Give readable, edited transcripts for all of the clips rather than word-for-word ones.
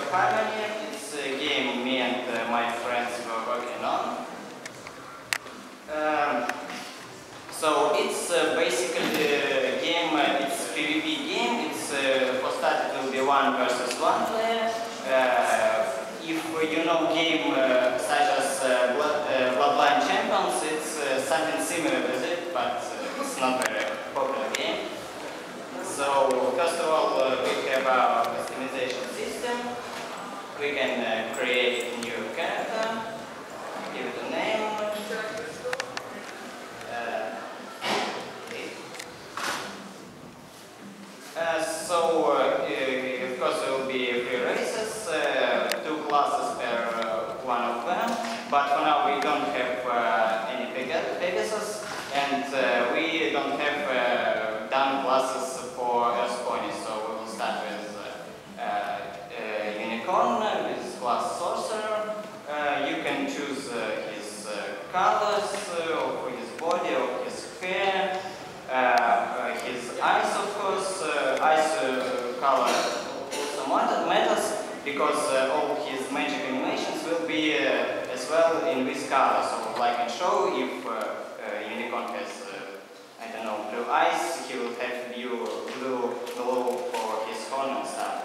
of Harmony. It's a game me and my friends were working on. So it's basically a game, it's a PvP game. It's for start it will be 1 versus 1 player. If you know game such as Bloodline Champions, it's something similar with it, but it's not a very popular game. So first of all, we have our customization system. We can create a new character, give it a name. Of course, there will be 3 races, 2 classes per one of them. But for now, we don't have any Pegasus, and we don't have done classes for Earth ponies. So we will start with Unicorn with class Sorcerer. You can choose his colors of his body, of his hair, his eyes, of course. Eyes color also matters because all his magic animations will be as well in this color. So, like in show, if Unicorn has, I don't know, blue eyes, he will have blue glow for his horn and stuff.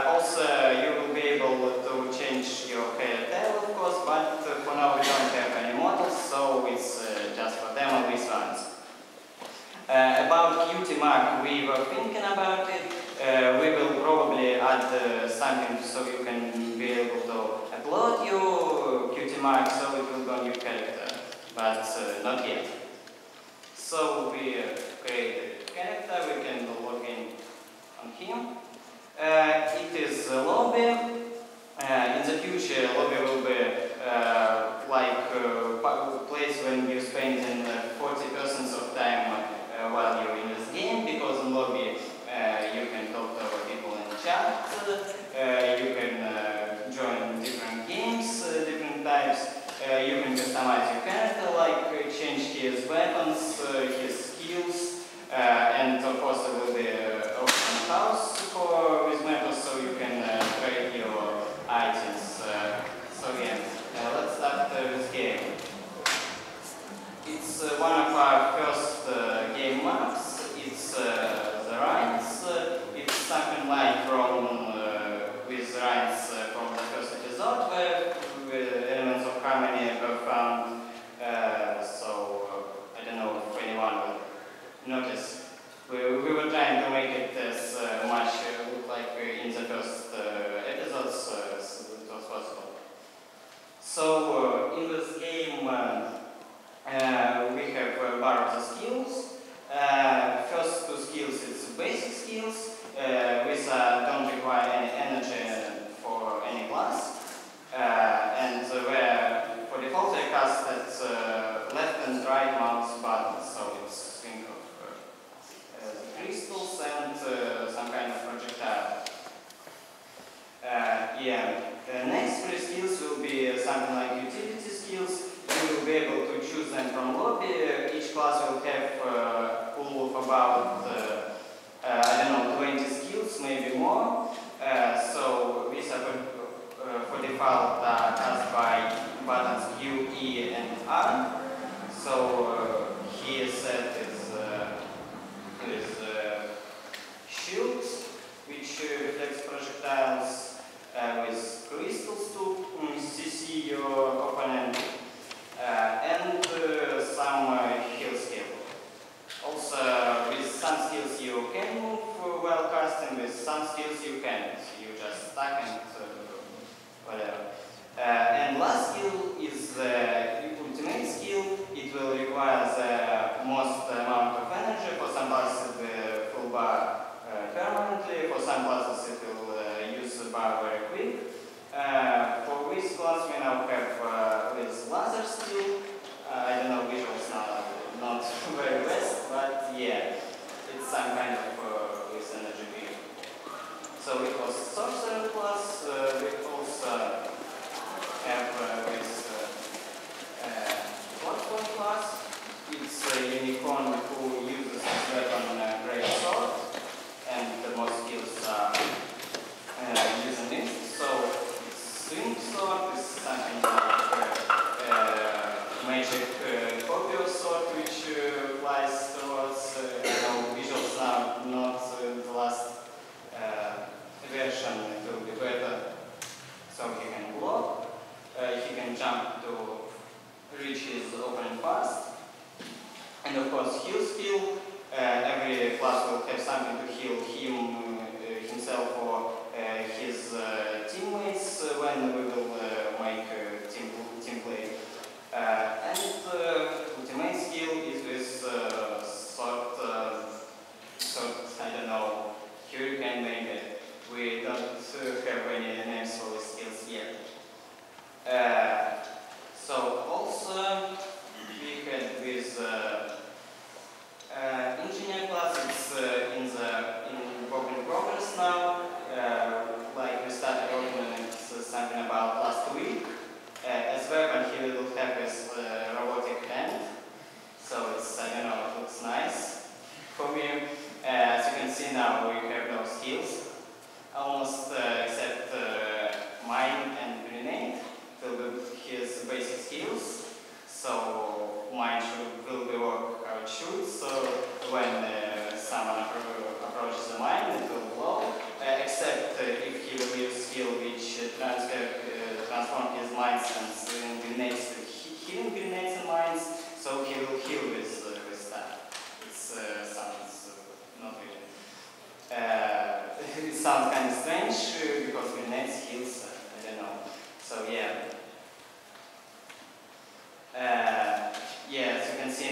Also, you will be able to change your hair tail, of course, but for now we don't have any models, so it's just for demo these ones. About QT mark, we were thinking about it. We will probably add something so you can be able to upload your QT mark so it will go on your character, but not yet. So we created character, we can log in on him. It is a lobby. In the future, lobby will be like a place when you spend 40% of time while you're in this game, because in lobby you can talk to other people in chat, you can join different games, different types, you can customize your character, like change his weapons, his skills, and of course there will be an open house for these members, so you can trade your items. So yeah, let's start this game. It's one of our first game maps. It's the Rhines. It's something like from with Rhines from the first episode, where the elements of harmony were found. I don't know if anyone will notice. We were trying to make it as much look like in the first episodes as it was possible. So in this game. We have bar of the skills. First 2 skills is basic skills, which don't require any energy for any class. And where for default they cast at left and right mouse buttons, so it's think of crystals and some kind of projectile. The next 3 skills will be something like utility skills. You will be able to choose them from lobby. Each class will have a pool of about, I don't know, 20 skills, maybe more. So these are for default cast by buttons Q, E, and R. So here set is shield, which reflects projectiles with crystals to CC your opponent. And some heal skill. Also, with some skills you can move while casting, with some skills you can't. You just stuck and whatever. And last skill is the ultimate skill. It will require the most amount of energy. For some classes the full bar permanently. For some classes it will use the bar very quick. For this class we now have this laser skill. I don't know, visuals now not very best, but yeah, it's some kind of this energy beam. So it was sorcerer class,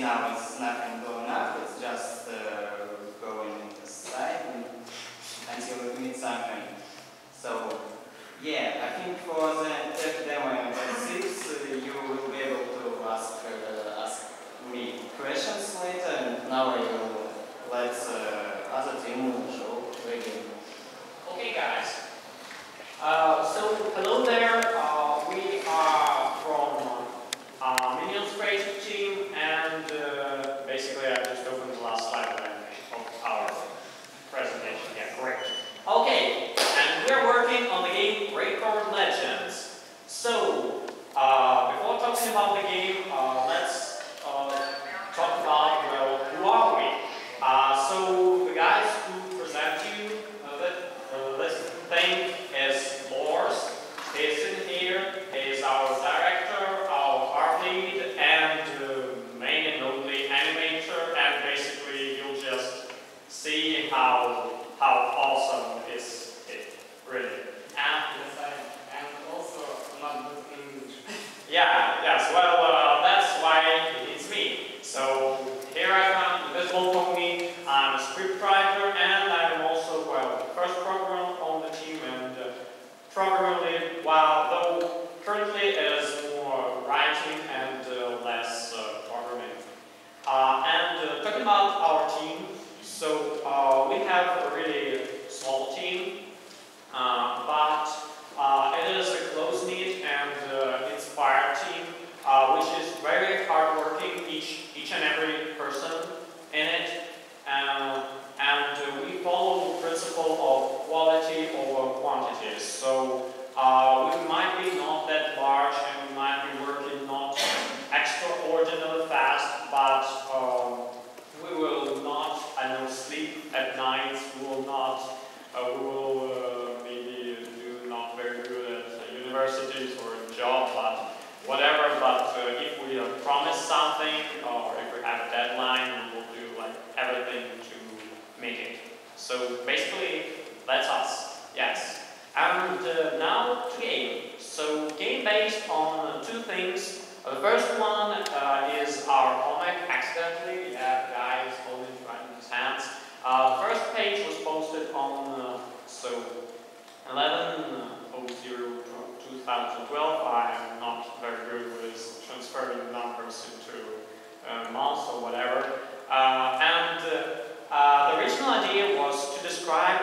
now it's nothing going up, it's just going aside until we meet something. So yeah, I think for the tech demo and exercise you will be able to ask me questions later, and now I will let other team show again. Okay guys, so hello there, we are from Minions Creative Team, and basically I just opened the last slide of our presentation. Yeah, great. Okay, and we're working on the game Rord Legends. So, before talking about the game, let's talk about, well, who are we? So, the guys who present you this thing is Lors. He's in here, he's our director, our art lead, and main and only animator, and basically you'll just see how awesome is it, really. And also not good in English. Yeah, yes, well, that's why it's me. So here I come, Invisible Pony. I'm a scriptwriter, and I'm also, well, the first programmer on the team and programmer lead, while though currently it is more writing and less programming. And talking about our team, so we have a really small team, but it is a close-knit and inspired team, which is very hardworking, each and every person in it, and we follow the principle of quality over quantity. So we might be not that large and we might be working not extraordinarily fast, but we will not, sleep at night. We will not, maybe do not very good at universities or a job, but whatever. But if we promise something or if we have a deadline, we will do like everything to meet it. So basically, that's us. Yes. And now to game. So game based on two things. The first one is our comic, accidentally. Yeah, the guy is holding it right in his hands. The first page was posted on 11/00/2012. I'm not very good with transferring numbers into months or whatever. The original idea was to describe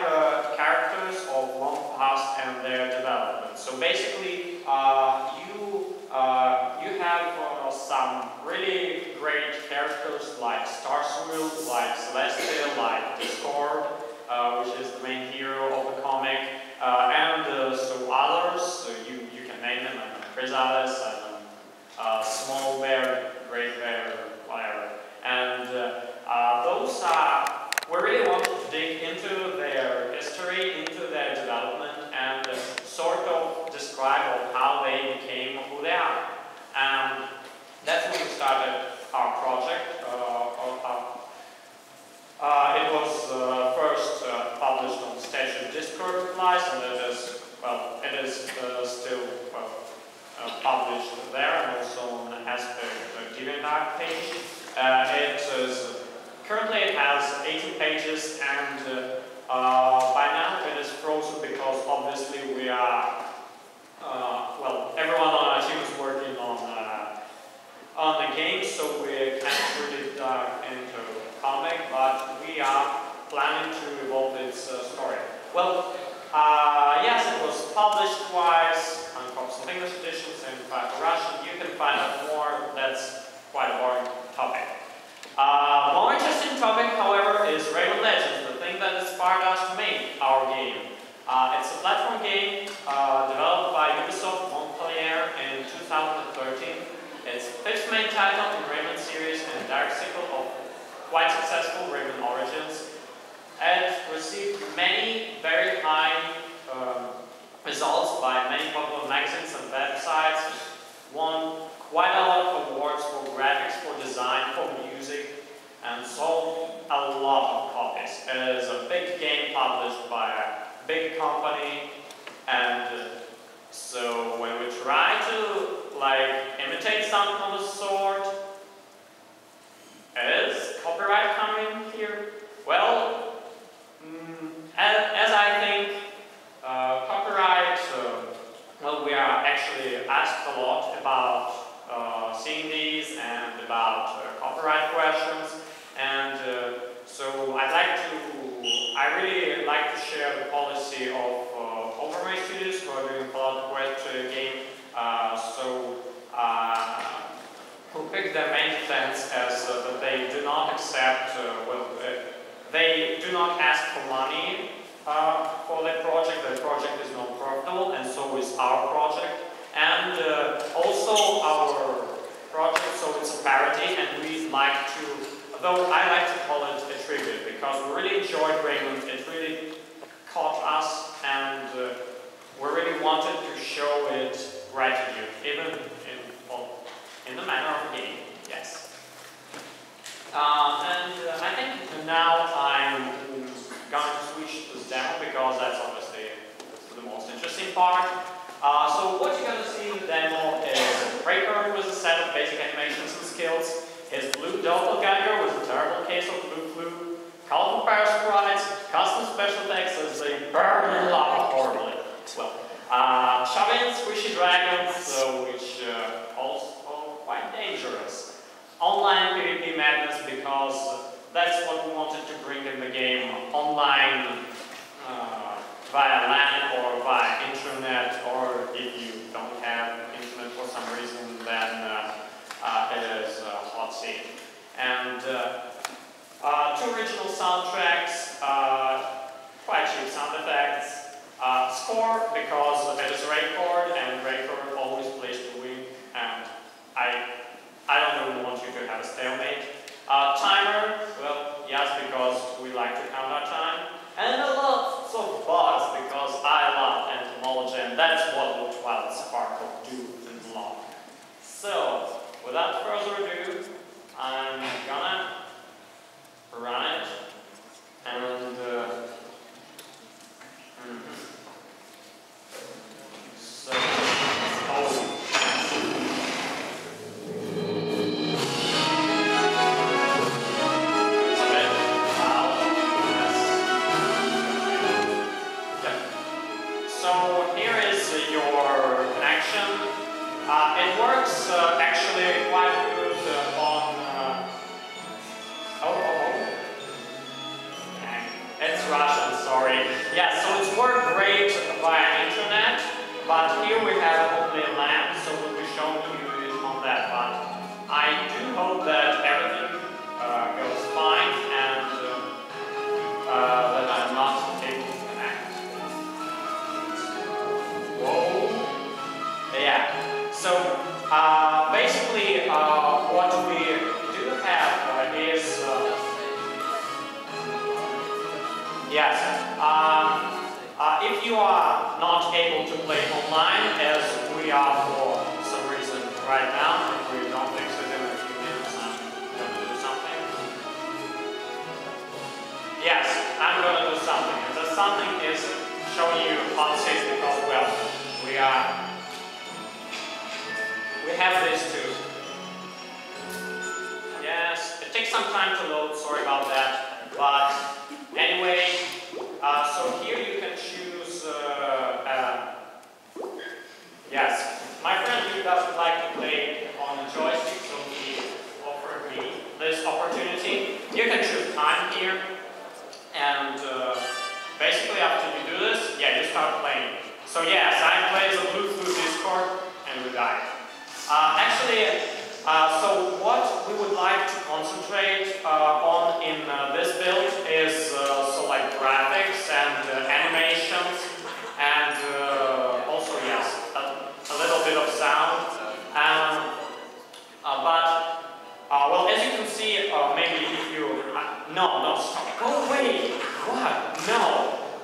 characters of long past and their development. So basically, you have some really great characters like Starswill, like Celestial, like Discord, which is the main hero of the comic, and so others. So you can name them, Chrysalis, Small Bear, Great Bear, whatever. And those we really wanted to dig into their history, into their development, and sort of describe how they became who they are. And that's when we started our project. It was first published on Station Discord replies, and it is still published there, and also on the Aspect DeviantArt page. Currently it has 18 pages, and by now it is frozen because obviously we are, everyone on our team is working on the game, so we can't really dive into comic, but we are planning to evolve its story. Well, yes, it was published twice, on copies of English editions and 5 Russian. You can find out more. That's quite a boring topic. More interesting topic, however, is Rord Legends, the thing that inspired us to make our game. It's a platform game developed by Ubisoft Montpellier in 2013. It's the 5th main title in Rayman series and a direct sequel of quite successful Rayman Origins. It received many very high results by many popular magazines and websites. Won quite a lot of awards for graphics, for design, for music, and sold a lot of copies. It is a big game published by a big company, and so when we try to imitate something of the sort, well, we are actually asked a lot about seeing these and about copyright questions, and so I really like to share the policy of Harmony studios who are doing a Fallout Quest game, who pick their main defense as that they do not accept, they do not ask for money for their project. Their project is not profitable, and so is our project. And also our project, so it's a parody, and we like to, though I like to call it a tribute, because we really enjoyed Raymond, it really caught us, and we really wanted to show it gratitude, even in the manner of a game, yes. I think now I'm going to switch to this demo, because that's obviously the most interesting part. So what you're going to see in the demo is Breaker with a set of basic animations and skills, his blue doppelganger with a terrible case of blue flu, colorful parasprites, custom special effects as they burn in lava horribly. Well, Shabin squishy dragons, which also quite dangerous. Online PvP madness, because that's what we wanted to bring in the game. Online via LAN or via internet, or if you don't have internet for some reason, then it is a hot scene. And 2 original soundtracks, quite cheap sound effects, score, because it is Raycord, and Raycord always plays to win, and I don't really want you to have a stalemate. Timer, well, yes, because we like to count our time. And a lot of bugs, because I love entomology, and that's what Ludwigsburg Sparkle do and love. So, without further ado, I'm gonna run it, and it works actually quite good on. It's Russian, sorry. Yeah, so it's worked great via internet, but here we have only a LAN, so we'll be showing you it on that. But I do hope that everything goes fine and that I'm not able to connect. Whoa. Yeah. So basically, what we do have is yes. If you are not able to play online, as we are for some reason right now, if we don't fix it in a few minutes, I'm going to do something. Yes, I'm going to do something. And the something is showing you hot seats, because well, we have this too. Yes, it takes some time to load, sorry about that. But anyway, so here you can choose, yes, my friend who doesn't like to play on the joystick, so he offered me this opportunity. You can choose time here, and basically after you do this, yeah, you start playing. So yes, I play the Bluetooth Discord, and we died. So what we would like to concentrate on in this build is so like graphics and animations, and also yes, a little bit of sound. Well, as you can see, maybe if you no, stop, go away. What? No.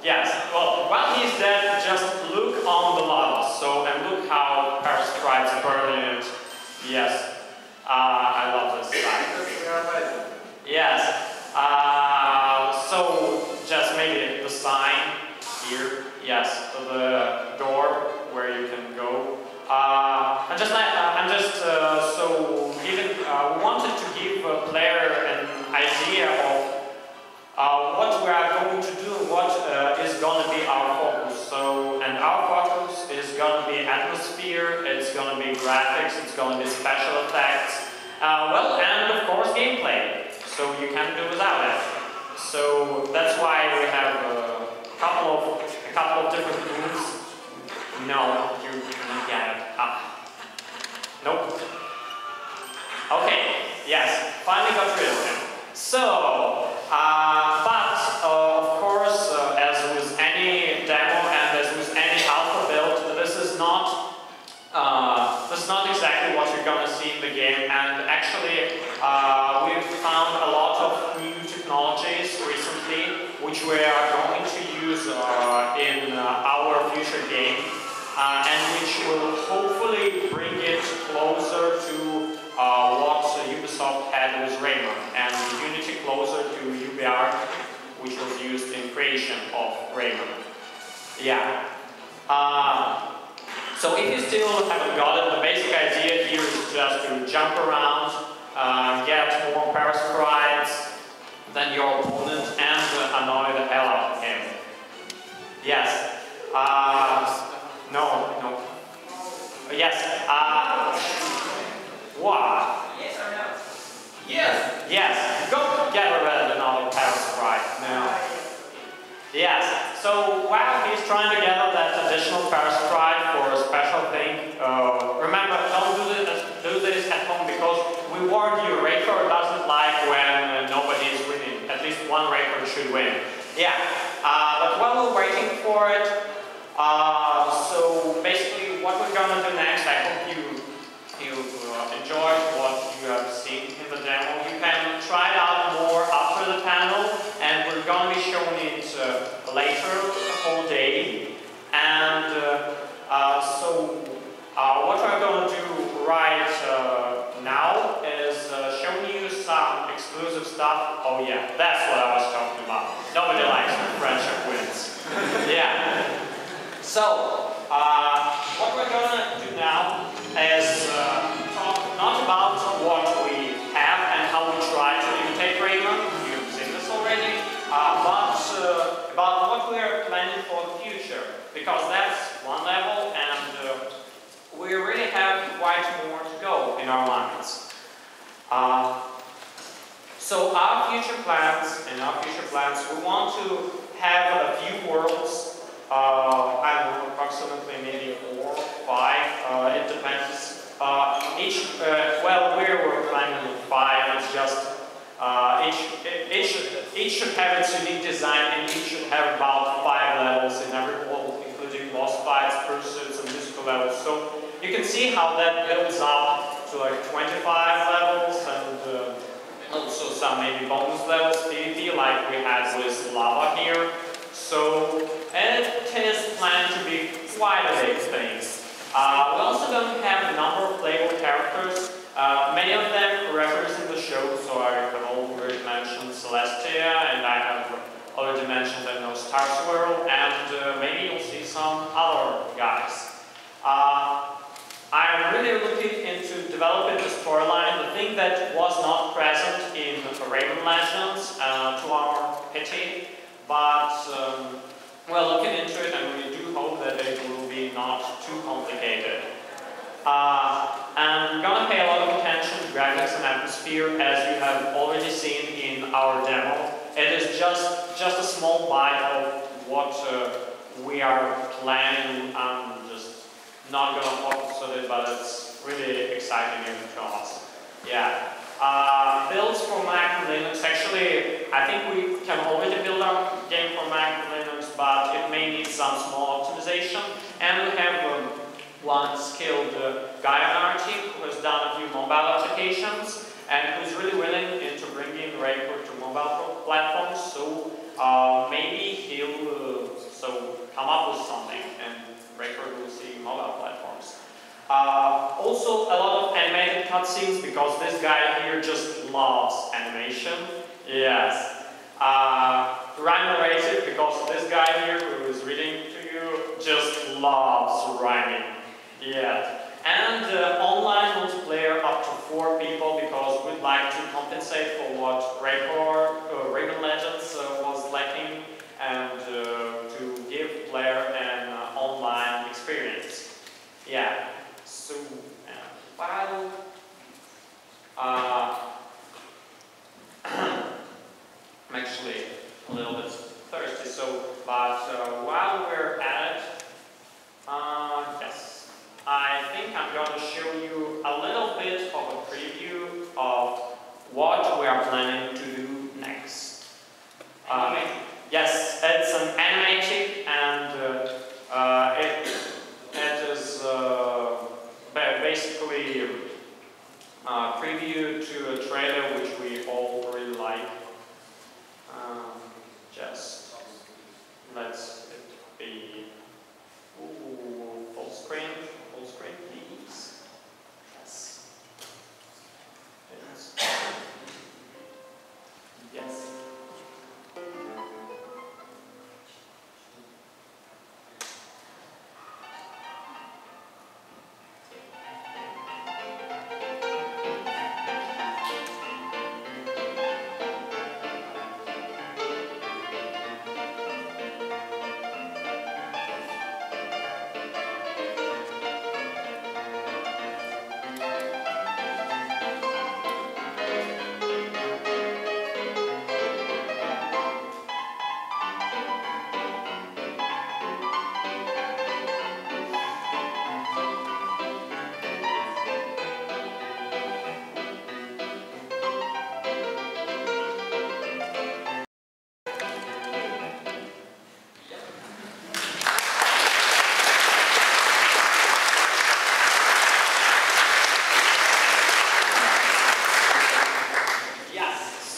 Yes. Well, while he's dead, just look on the lava. So and look how parasprites burning it. Yes. I love this side. Yes. So just maybe the sign here. Yes. The door where you can go. So even we wanted to give a player an idea of what we are going to do, what is going to be our focus. So and our course, is going to be atmosphere, it's going to be graphics, it's going to be special effects, well, and of course gameplay. So you can't do without it. So that's why we have a couple of different moves. No, you get it. Nope. Okay. Yes. Finally got rid of him. So, but of course, as with any demo and as with any alpha build, this is not exactly what you're gonna see in the game. And actually, we've found a lot of new technologies recently, which we are going to use in our future game, and which will hopefully bring it closer to what Ubisoft had with Rayman, and Unity closer to UBR, which was used in creation of Rayman. Yeah. So if you still haven't got it, the basic idea here is just to jump around, get more power sprites than your opponent, and annoy the hell out of him. Yes. No. Yes. What? Yes or no? Yes. Yes. Go get rid of another power sprite. No. Yes. So while he's trying to gather that additional power sprite for a special thing, remember, don't do this at home, because we warned you, Raycor doesn't like when nobody is winning. At least one Raycor should win. Yeah. But while we're waiting for it, so basically what we're gonna do next, I hope you enjoyed what you have seen in the demo. You can try it out more after the panel, and we're gonna be showing it later the whole day. And so what we're gonna do right now is showing you some exclusive stuff. Oh yeah, that's what I was talking about. Nobody likes when friendship wins. Yeah. So, what we're gonna do now is talk not about what we have and how we try to imitate Rayman, you've seen this already, but about what we are planning for the future, because that's one level, and we really have quite more to go in our minds. So our future plans, we want to have a few worlds. I don't know, approximately maybe 4 or 5, it depends. Well, we're planning 5, it's just, each should have its unique design, and each should have about 5 levels in every world, including boss fights, pursuits, and musical levels. So you can see how that builds up to like 25 levels, and also some maybe bonus levels, PvP, like we had with lava here. So it is planned to be quite a big thing. We're also going to have a number of playable characters. Many of them referenced in the show, so I have already mentioned Celestia, and I have already mentioned Star Swirl, and maybe you'll see some other guys. I'm really looking into developing the storyline, the thing that was not present in Rord Legends, to our pity. But we're looking into it, and we do hope that it will be not too complicated. And we're going to pay a lot of attention to graphics and atmosphere, as you have already seen in our demo. It is just a small bite of what we are planning. I'm just not going to focus on it, but it's really exciting to us. Yeah. Builds for Mac and Linux. Actually, I think we can already build our game for Mac and Linux, but it may need some small optimization. And we have one skilled guy on our team who has done a few mobile applications and who's really willing to bring in Raycor to mobile platforms. So maybe he'll come up with something, and Raycor will see mobile platforms. Also a lot of animated cutscenes, because this guy here just loves animation. Yes. Rhyme narrated, because this guy here who is reading to you just loves rhyming. Yeah. And online multiplayer up to 4 people, because we'd like to compensate for what Rord Legends was lacking, and to give player an online experience. great. Yeah. So while I'm actually a little bit thirsty, so but while we're at it, yes, I think I'm going to show you a little bit of a preview of what we are planning to do next. Yes, it's an animatic, and it is basically a preview to a trailer which we all really like. Just let's be full screen, please. Yes. Yes.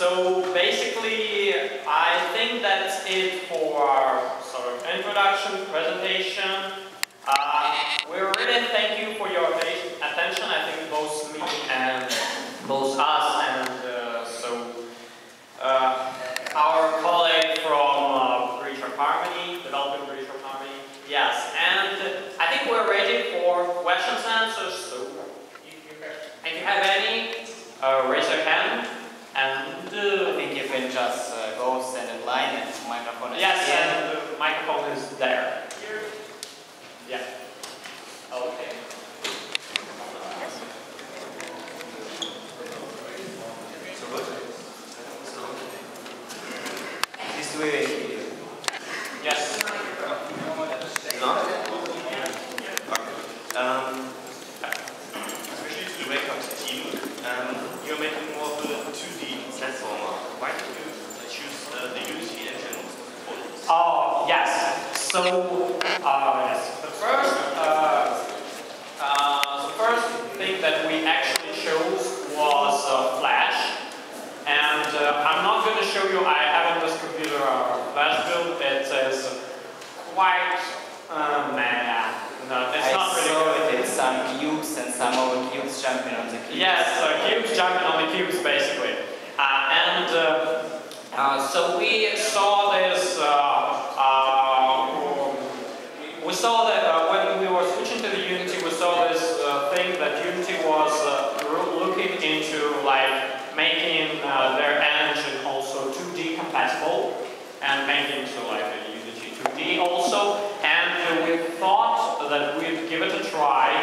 So basically, I think that's it for our sort of introduction, presentation. We really thank you for your attention. I think both me and both us and our colleague from Brid of Harmony, developing Brid of Harmony. Yes, and I think we're ready for questions and answers. So if you have any, raise your hand. And I think you can just go stand in line and the microphone is yes, here. and the microphone is there. Here. Yeah. Okay. This way. Yes. Especially to the Wake-Up team, you're making more of a 2D platformer. Why did you choose the Unity engine for this? Oh, yes. So, yes. The first thing that we actually chose was Flash. And I'm not going to show you, I have on this computer a Flash build. It is quite, no, it's not really good. It's some cubes and some other cubes jumping on the cubes. Yes, cubes jumping on the cubes, basically. So we saw this, we saw that when we were switching to the Unity, we saw this thing that Unity was looking into, like making their engine also 2D compatible and making so like a Unity 2D also. And we thought that we'd give it a try.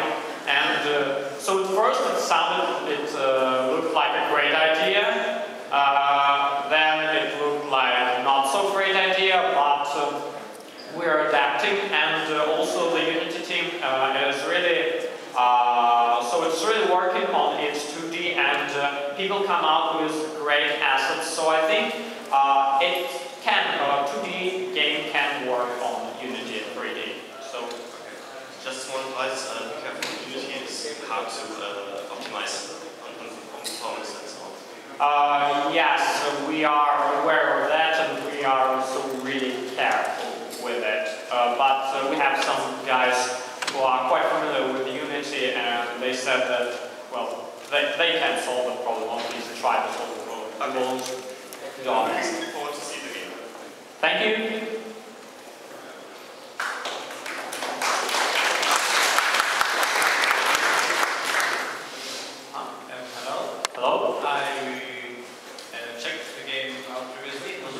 And so at first it looked like a great idea. Then it looked like not so great idea, but we're adapting, and also the Unity team is really so it's really working on its 2D, and people come out with great assets. So I think it can 2D game can work on Unity 3D. So Just one advice, be careful, Unity is hard to optimize on performance and so on. yes, we are aware of that, and we are also really careful with it. But we have some guys who are quite familiar with Unity, and they said that, well, they can solve the problem, or at least try to solve the problem. I won't be honest. Looking forward to see the game. Thank you. Hello. Hello. I checked the game out previously. It was a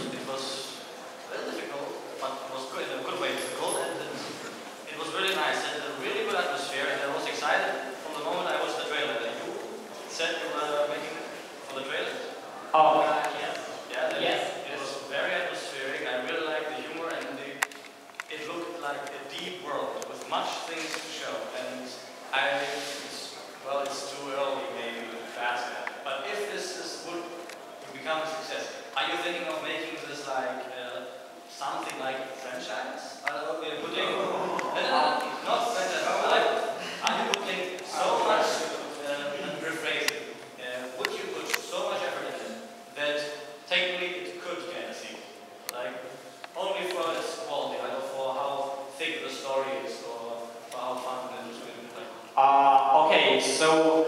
little difficult, but it was good in a good way difficult, and it was really nice and really Well, it's too early maybe to ask that. But if would become a success, are you thinking of making this like something like a franchise? Putting not franchise, but like, are you putting so much rephrasing? Would you put so much effort in it that technically it could get a sequel? Like only for its quality, either for how thick the story is or for how fun it is to play. Okay, so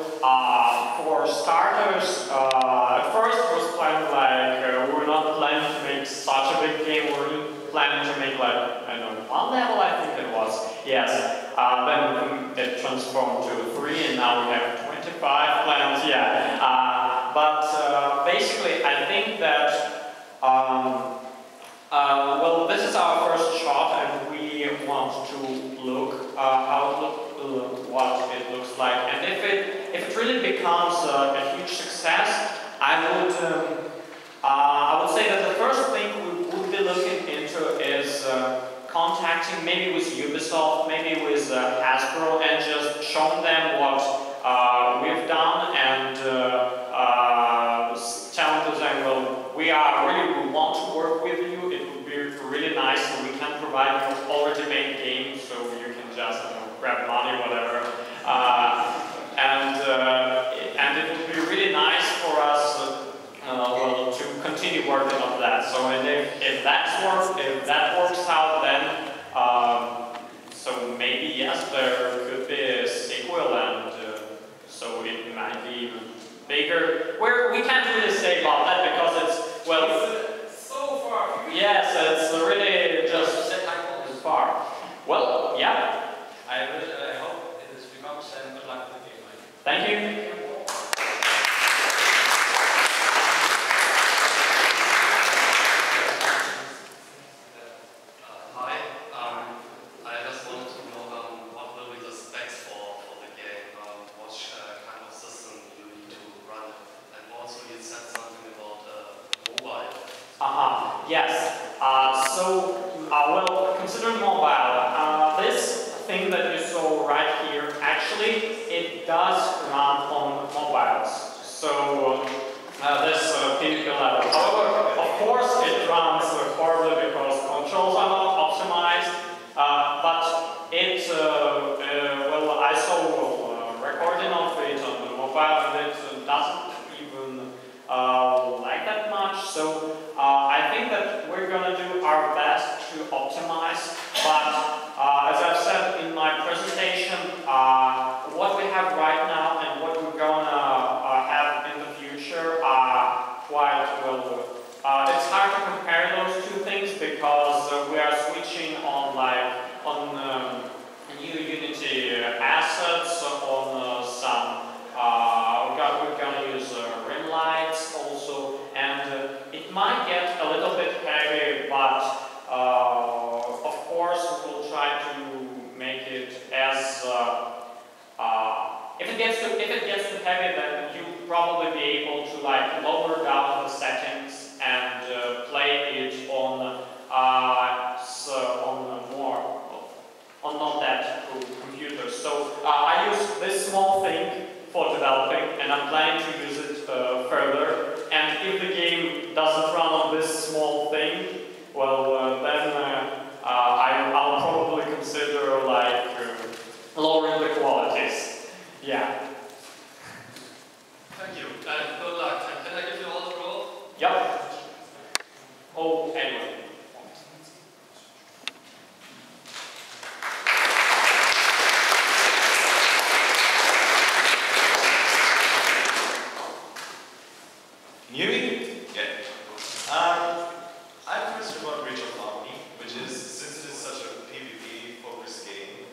for starters, at first it was planned like we were not planning to make such a big game. We were planning to make like I don't know 1 level, I think it was. Yes. Then it transformed to 3, and now we have 25 plans. Yeah. But basically, I think that well, this is our first shot, and we want to look how it what it looks like, and if it really becomes a huge success, I would say that the first thing we would be looking into is contacting maybe with Ubisoft, maybe with Hasbro, and just showing them what we've done and telling them, well, we want to work with you. It would be really nice, and we can provide you already made games, so you can just grab money, whatever. And it would be really nice for us well, to continue working on that. So, and if that works out, then so maybe yes, there could be a sequel, and so it might be even bigger. We can't really say about that because it's so far. Yes, it's really just far. Well, yeah. I hope it becomes, and good luck with the game. Thank you. Hi, I just wanted to know what will be the specs for the game, what kind of system you need to run it, and also you said something about mobile. Yes. Well, considering mobile, this thing that you saw right here, actually, it does run on mobiles. So this PvP level. However, of course, it runs horribly because controls are not optimized. But it, well, I saw a recording of it on the mobile, and it doesn't even like that much. So I think that we're gonna do our best to optimize. But as I've said in my presentation, what we have right now and what we're gonna have in the future are quite well. It's hard to compare those two things because we are switching on new Unity assets, on some. We're gonna use rim lights also, and it might get a little bit heavy, but of course we'll try to make it as. If it gets too heavy, then you'll probably be able to like lower down the settings and play it on not that cool computers. So I use this small thing for developing, and I'm planning to use it further. And if the game doesn't run on this small thing, well, then I'll probably consider like lowering the qualities. Yeah. Thank you, and good luck. And can I give you all the roll? Yep. Oh, anyway. Can you hear me? Yeah. I have a question about Brid of Harmony, which is, since it is such a PvP-focused game,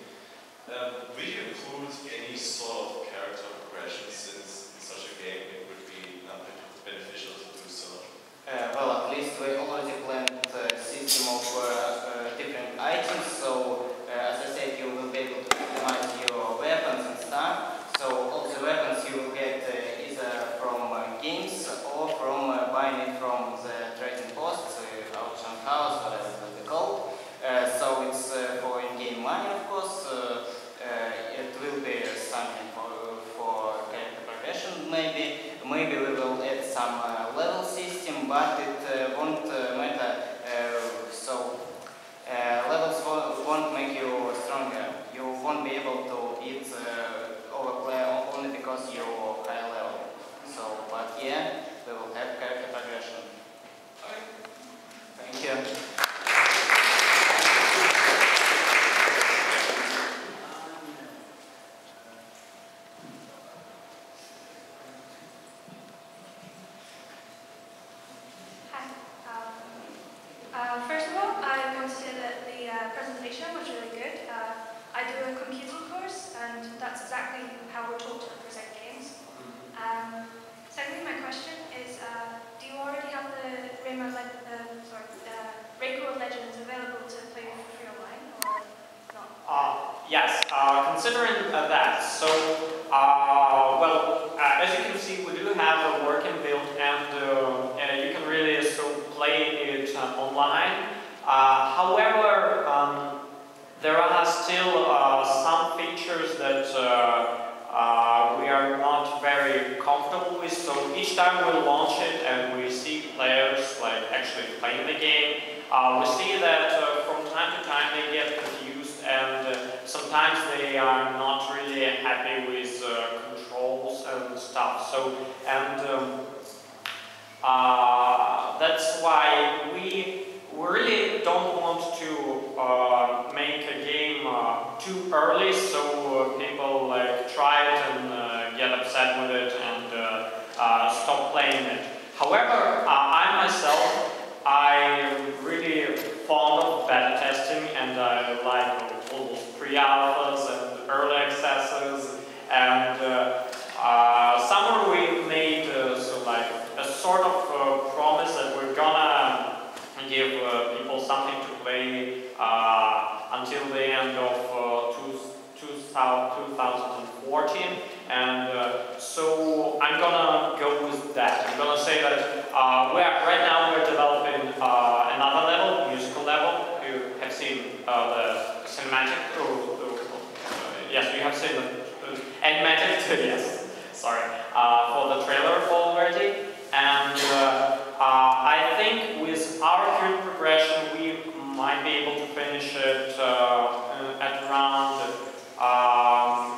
will you include any sort of character progression, since in such a game it would be beneficial to do so? Well, at least we already planned a system of different items, so as I said, you will be able to customize your weapons and stuff. So all the weapons you will get either from games or from buying it from the trading posts, auction house, whatever it will be called. So it's for in-game money, of course. It will be some level system, but it won't matter. Levels won't make you stronger. You won't be able to eat overplay only because you're high level. So, but yeah, we will have character progression. Okay. Thank you. First of all, I want to say that the presentation was really good. I do a computer course, and that's exactly how we're taught to present games. Secondly, my question is, do you already have the Rord Legends available to play for free online, or not? Yes, considering that, so, as you can see, we do have a working build, and you can really play it online. However, there are still some features that we are not very comfortable with. So each time we launch it and we see players actually playing the game, we see that from time to time they get confused, and sometimes they are not really happy with controls and stuff. So, that's why we really don't want to make a game too early, so people try it and get upset with it and stop playing it. However, I myself, I am really fond of beta testing, and I like almost pre-alphas and early accesses, and summer we made a sort of promise that we're gonna give people something to play until the end of 2014, and so I'm gonna go with that. I'm gonna say that right now we're developing another level, musical level. You have seen the cinematic. Yes, you have seen the animatic. Yes, sorry, for the trailer already. And I think with our current progression, we might be able to finish it at around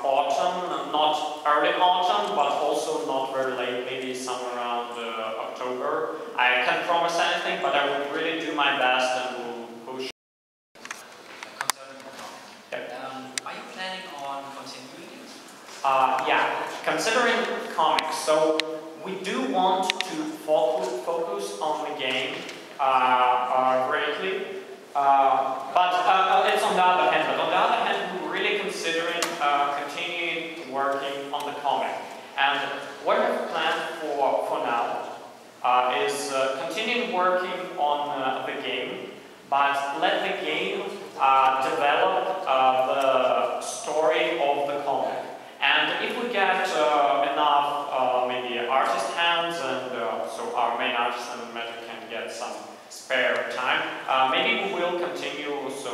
autumn, not early autumn, but also not very late, maybe somewhere around October. I can't promise anything, but I will really do my best and will push. Are you planning on continuing it? Yeah, considering comics, so we do want to focus on the game greatly, but it's on the other hand. But on the other hand, we're really considering continuing working on the comic. And what we've planned for now is continuing working on the game, but let the game develop the story of the comic. And if we get enough, maybe artist hands, and so our main artist and magic can get some spare time, maybe we will continue, so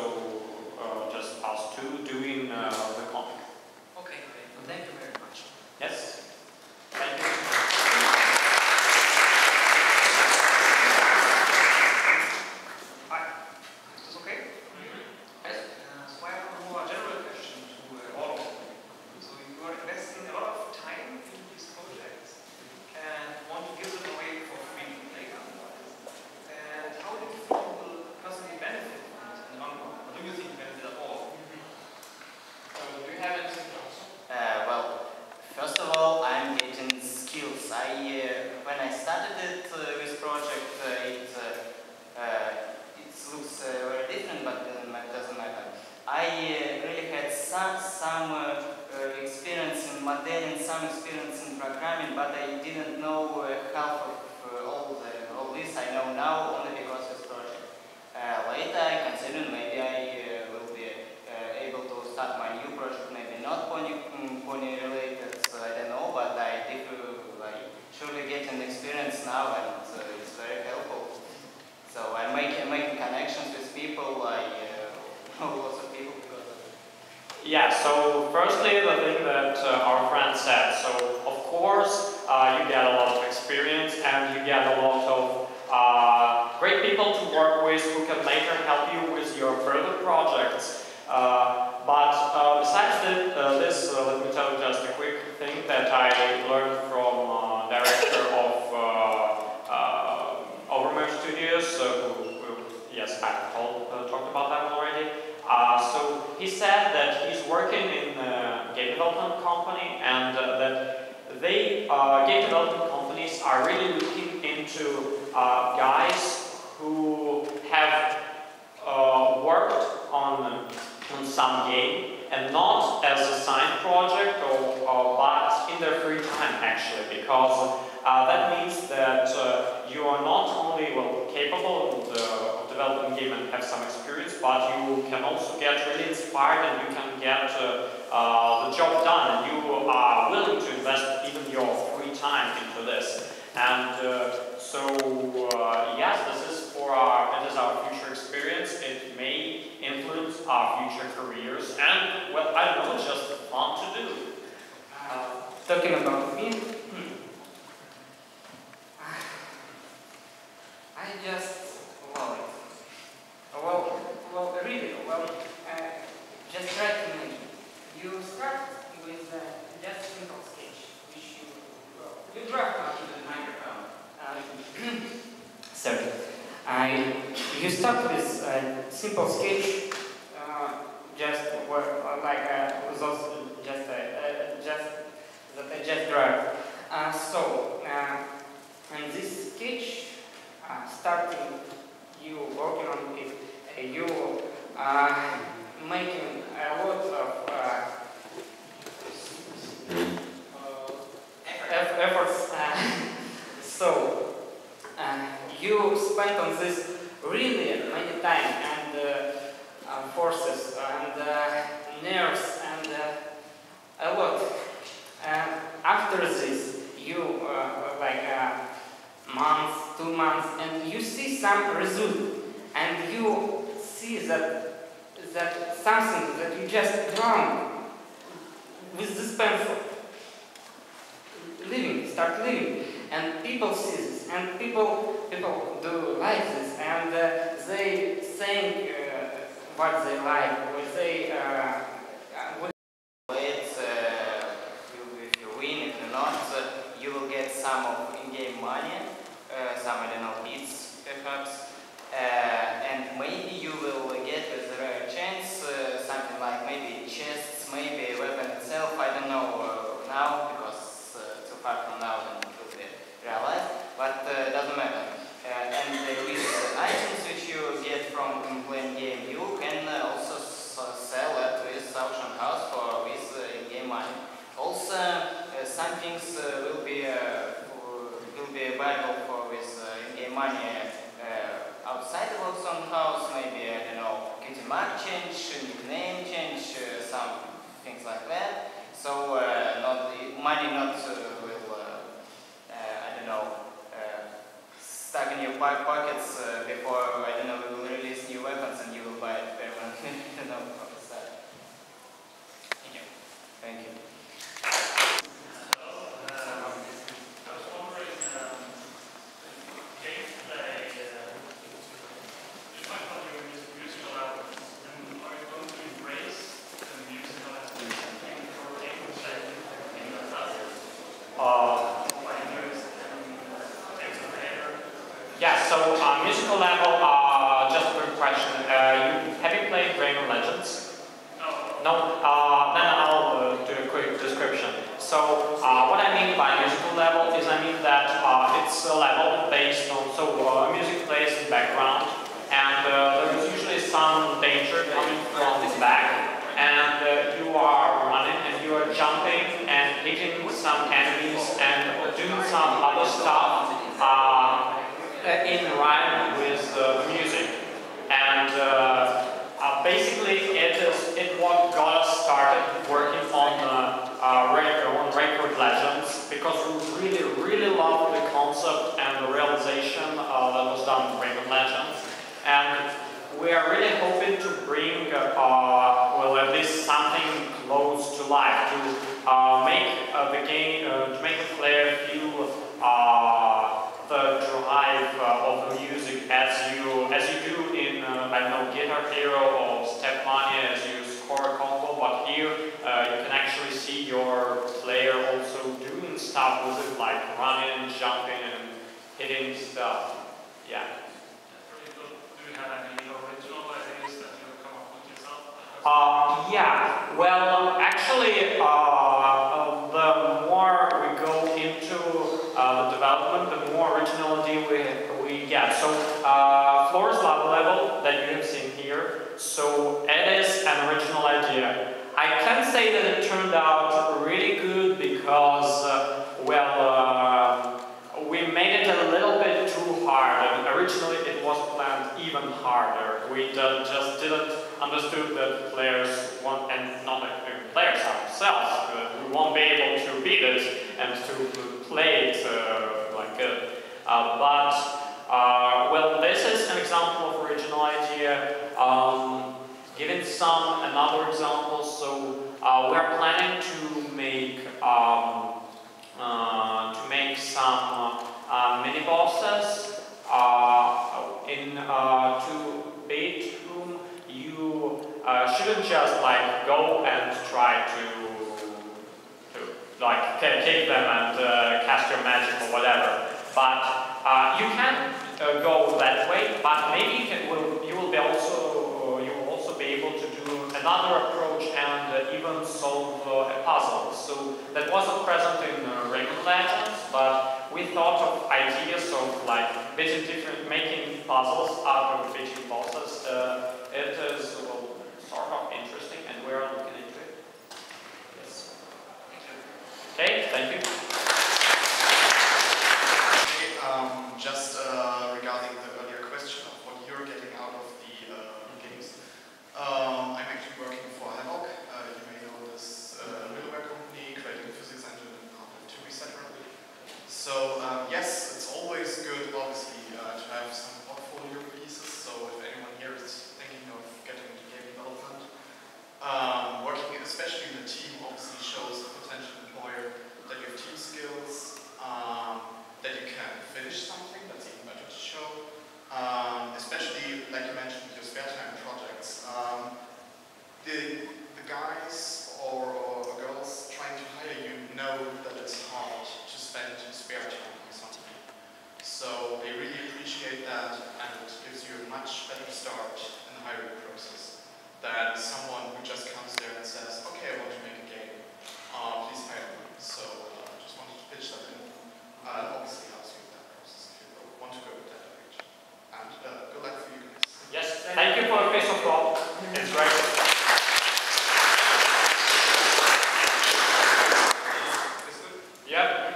just us two doing the comic. Okay, great. Well, thank you very much. Yes? Thank you. Hi. Is this okay? Yes. So I have a more general question to all of you. So you are investing a lot of time in these projects and want to give them away for free to play otherwise. And how do you think you will personally benefit from it in the long run? Or do you think you benefit at all? Do you have anything else? Well, first of all, I'm getting skills. When I started this project, it looks very different, but it doesn't matter. I really had some experience in modeling, some experience in programming, but I didn't know half of all this I know now only because of this project. Later, I consider maybe I will be able to start my new project, maybe not pony related, so I don't know, but I surely get an experience now, and it's very helpful. So I'm making connections with people. I know lots of people because of it. Yeah, so firstly, the thing that our friend said, so of course you get a lot of experience, and talked about that already. So he said that he's working in a game development company, and that game development companies are really looking into guys who have worked on some game, and not as a side project but in their free time actually, because that means that you are not only capable of developing game and have some experience, but you can also get really inspired and you can get the job done, and you are willing to invest even your free time into this. And yes, this is our future experience. It may influence our future careers, and well, I don't know, it's just fun to do. Talking about me, I just love it. Just try to imagine. You start with just simple sketch, which you draft onto the microphone. Sorry. You start with simple sketch, just that I just draft. And this sketch, starting you working on it, you making a lot of efforts. You spend on this really many time and forces and nerves and a lot. After this, you months, 2 months, and you see some result, and you see that something that you just drawn with this pencil, start living, and people see this, and people do like this, and they think what they like, what they if you win, if you not, you will get some of in-game money, some, I don't know, bits perhaps, and maybe you will get with a rare chance something like maybe chests, maybe a weapon itself, I don't know now, because too far from now then it will be realized, but doesn't matter. And with items which you get from playing game, you can also sell it with auction house for with in-game money. Also, some things will be available for with in-game money outside the auction house. Maybe I don't know, kitty mark change, nickname change, some things like that. So money not will I don't know stuck in your pockets before I don't know we will release new weapons and you will buy it permanently. I don't know how to start. Thank you. Thank you. Musical level, just a quick question. Have you played Rord Legends? No? Then I'll do a quick description. So, what I mean by musical level is I mean that it's a level based on, music plays in the background, and there is usually some danger coming from the back, and you are running and you are jumping and hitting some enemies and doing some other stuff in rhyme with the music, and basically it what got us started working on Rord Legends, because we really loved the concept and the realization that was done with Rord Legends, and we are really hoping to bring at least something close to life, to make the game, to make the player feel the drive of the music as you do in I don't know, Guitar Hero or Step Money as you score a combo, but here you can actually see your player also doing stuff with it, like running, jumping, and hitting stuff. Yeah. Do you have any original ideas Yeah, well, actually, the more we go into the development, the more originality we get. So, floor's lava level that you have seen here, so it is an original idea. I can say that it turned out really good because, we made it a little bit too hard, and originally it was planned even harder. We just didn't understood that players want, and not players ourselves, we won't be able to beat it and to play it like good. Well, this is an example of original idea. Giving another example, so we're planning to make some mini bosses to beat whom you shouldn't just like go and try to like kick them and cast your magic or whatever. But you can go that way. But maybe you will also be able to do another approach and even solve a puzzle. So that wasn't present in Rord Legends, but we thought of ideas of like making puzzles out of beating bosses. It is sort of interesting, and we're looking into it. Yes. Okay, thank you. Just regarding the earlier question of what you're getting out of the games, I'm actually working for Havoc. You may know this middleware company creating a physics engine and Half-Life 2, etc. So yes, it's always good, obviously, to have some portfolio pieces. So if anyone here is thinking of getting into game development, working especially in a team obviously shows a potential employer that you have team skills, that you can finish something. That's even better to show. Especially, like you mentioned, your spare time projects. The guys or girls trying to hire you know that it's hard to spend spare time on something. So they really appreciate that, and it gives you a much better start in the hiring process than someone who just comes there and says, okay, I want to make a game. Please hire me. So just wanted to pitch that in. Obviously helps you with that process if you want to go with that direction. And good luck for you guys. Yes, thank you for the piece of thought. It's great. Yeah.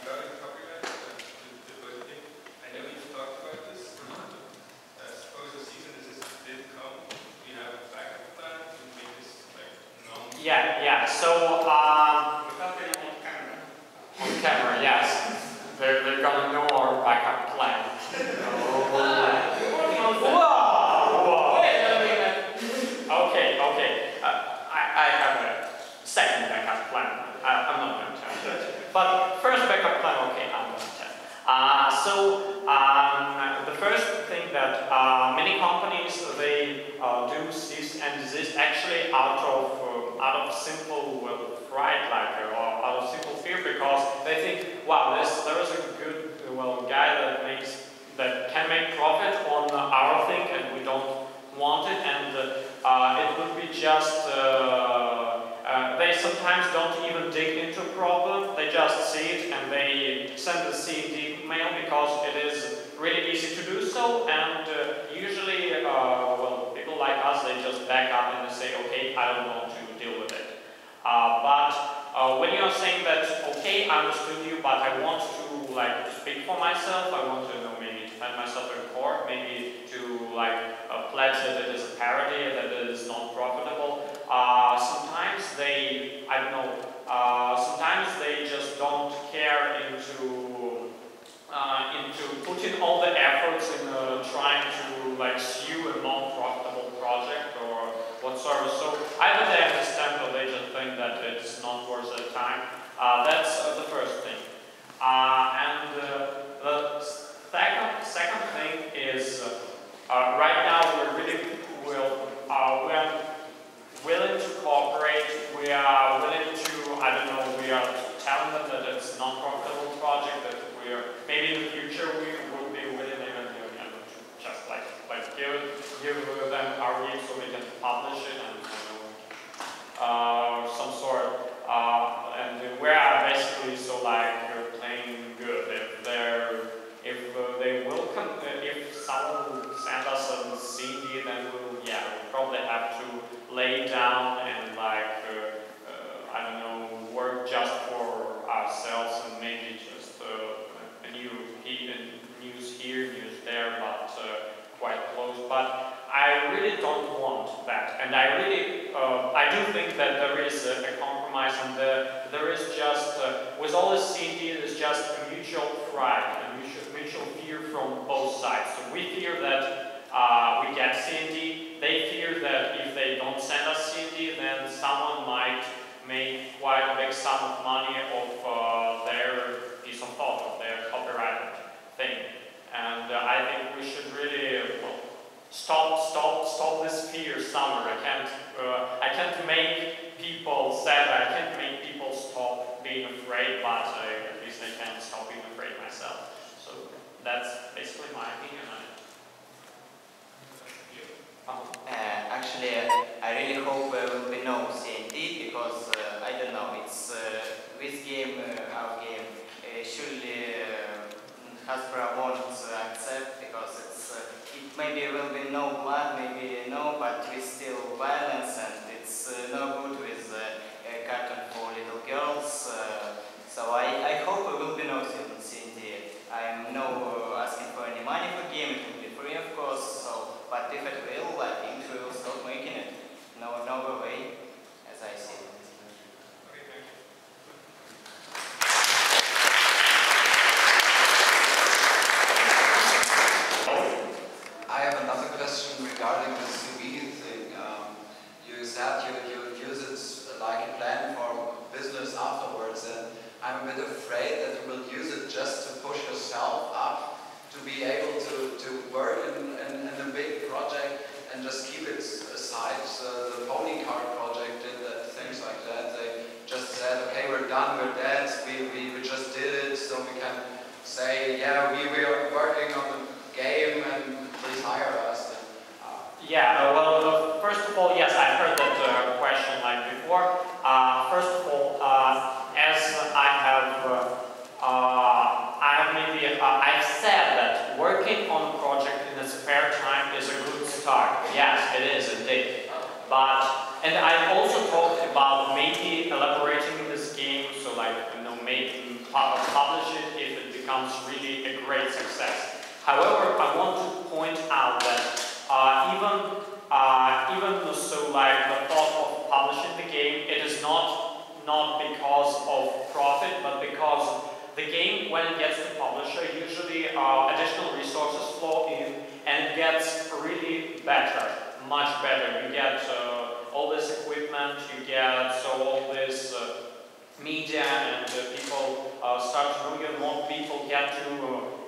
Regarding copyright, the first thing, I know you've talked about this. Suppose the season didn't come, we have a backup plan to make this like Yeah. So Without getting on camera. on camera, yes. They're gonna know our backup plan. Whoa! Okay. I have a second backup plan. I'm not going to tell you that. But first backup plan, okay, I'm going to tell. The first thing that many companies they do this and this actually out of simple fright, or out of simple fear, because they think, wow, there is a good guy that can make profit on our thing, and we don't want it, and it would be just. They sometimes don't even dig into a problem. They just see it and they send a C&D mail because it is really easy to do so. And usually, people like us, they just back up and they say, okay, I don't want to deal with it. But when you're saying that, okay, I understood you, but I want to speak for myself, I want to maybe defend myself in court, maybe to pledge that it is a parody, that it is not profitable. Sometimes sometimes they just don't care into putting all the efforts in trying to sue a non-profitable project or whatsoever. So either they understand or they just think that it's not worth their time. That's the first thing. And the second thing is right now we're willing to cooperate. We are willing to, we are telling them that it's a non-profitable project, that maybe in the future we will be willing even to just give them our gift so we can publish it and work just for ourselves and maybe just a news here, news there, but quite close. But I really don't want that, and I really, I do think that there is a compromise, and there is just, with all this C&D, there's just a mutual pride and mutual fear from both sides. So we fear that we get C&D, they fear that if they don't send us C&D, then someone might make quite a big sum of money of their piece of thought, of their copyrighted thing. And I think we should really stop this fear somewhere. I can't make people sad. I can't make people stop being afraid, but at least I can stop being afraid myself. So that's basically my opinion on it. Actually, I really hope there will be no C&D because I don't know. It's this game, our game, surely Hasbro won't accept because it maybe will be no blood, maybe no, but with still violence, and it's no good with a cartoon for little girls. So I hope there will be no C&D. I'm no asking for any money for game. It will be free, of course. So, but if it will, I think we will stop making it. No other way, as I see it. Okay, thank you. I have another question regarding the CV thing. You said you use it like a plan for business afterwards, and I'm a bit afraid that you will use it just to push yourself up to be able to work in a big project and just keep it aside. The pony card project did that, things like that. They just said, okay, we're done, we're dead, we just did it, so we can say, yeah, we are working on the game and please hire us. Yeah, well, first of all, yes, I heard that question like before. First of all, as I've said that working on a project in a spare time is a good start. Yes, it is indeed. And I also talked about maybe elaborating this game, so like, maybe publish it if it becomes really a great success. However, I want to point out that even so, like the thought of publishing the game, it is not because of profit, but because the game, when it gets to publisher, usually additional resources flow in, and it gets really better, much better. You get all this equipment, you get all this media, and people start to know you, and more people get to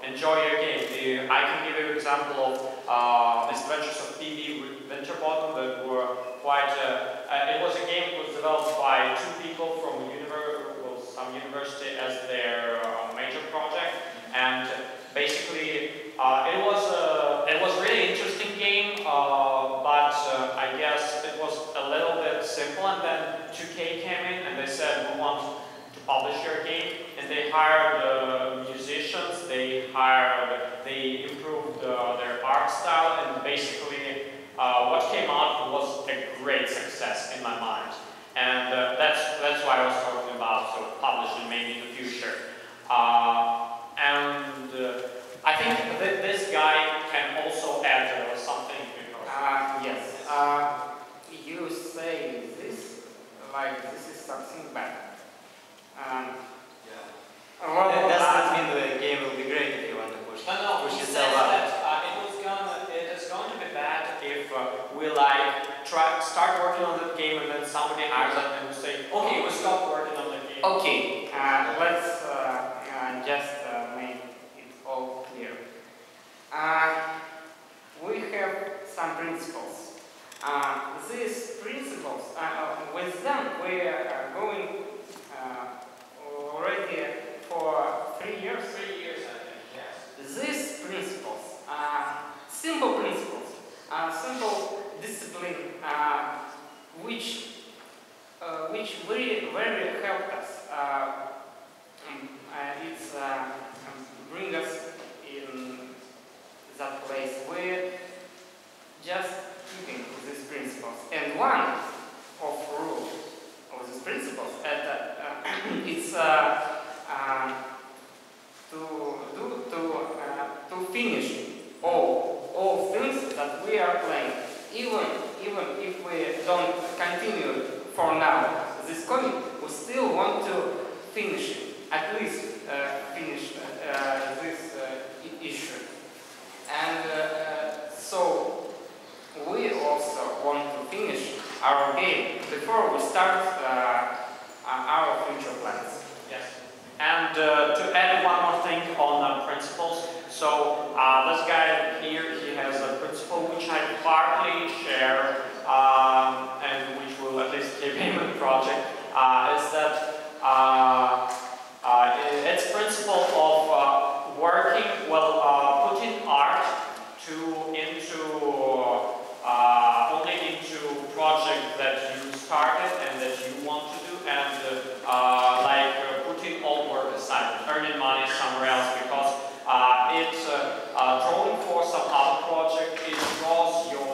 enjoy your game. I can give you an example of Adventures of PB Winterbottom that were quite. It was a game that was developed by two people from some university as their major project, and basically it was a really interesting game, but I guess it was a little bit simple. And then 2K came in and they said, we want to publish your game, and they hired musicians, they improved their art style, and basically what came out was a great success in my mind. And that's why I was talking about publishing maybe in the future. I think that this guy can also add something. Yes. You say this like this is something bad. Well, that doesn't mean the game will be great if you want to push He says yourself up. that it is going to be bad if we start working on that game and then somebody hires us and we say, okay, we stop working on that game. Okay, let's just make it all clear. We have some principles. These principles, with them we are going already for 3 years. 3 years, I think, yes. These principles are simple principles, simple discipline, which very helped us. It's bring us in that place where just keeping these principles. And one of rules of these principles is it's to finish all things that we are playing. Even if we don't continue for now this comic, we still want to finish it. At least finish this issue. And so we also want to finish our game before we start our future plans. Yes. And to add one more thing on principles. So this guy here, he has a principle which I partly share, and which will at least give him a project, is that it's principle of working, putting art only into project that you started and that you want to do, and putting all work aside, earning money somewhere else, because it's drawing for some other project. It draws your,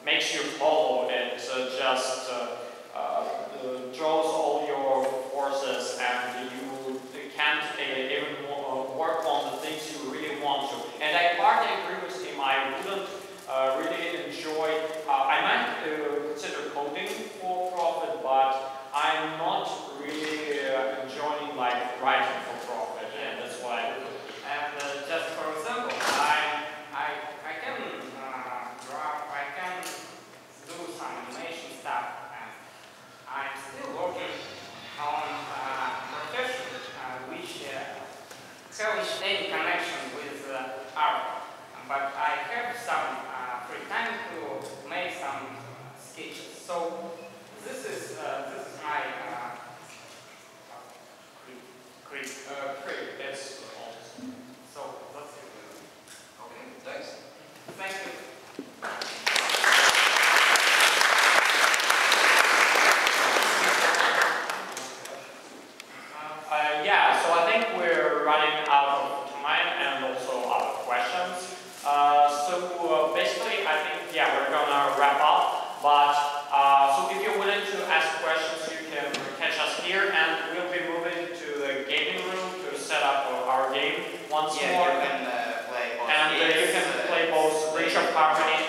makes you follow. It just draws all your forces, and you can't even work on the things you really want to. And I partly agree with him. I wouldn't really enjoy. I might consider coding for profit, but I'm not really enjoying writing for profit, and that's why I do. And just for example, I can draw, I can do some animation stuff, and I'm still working on profession which have any connection with art. But I have some free time to make some sketches. So this is my creed. Yes. So that's it. Okay, thanks. Thank you. Yeah, so I think we're running out of time and also out of questions. So basically, I think, yeah, we're gonna wrap up. But so if you're willing to ask questions, you can catch us here, and we'll be moving to the gaming room to set up our game once more. You can play both and you can play both Brid of Harmony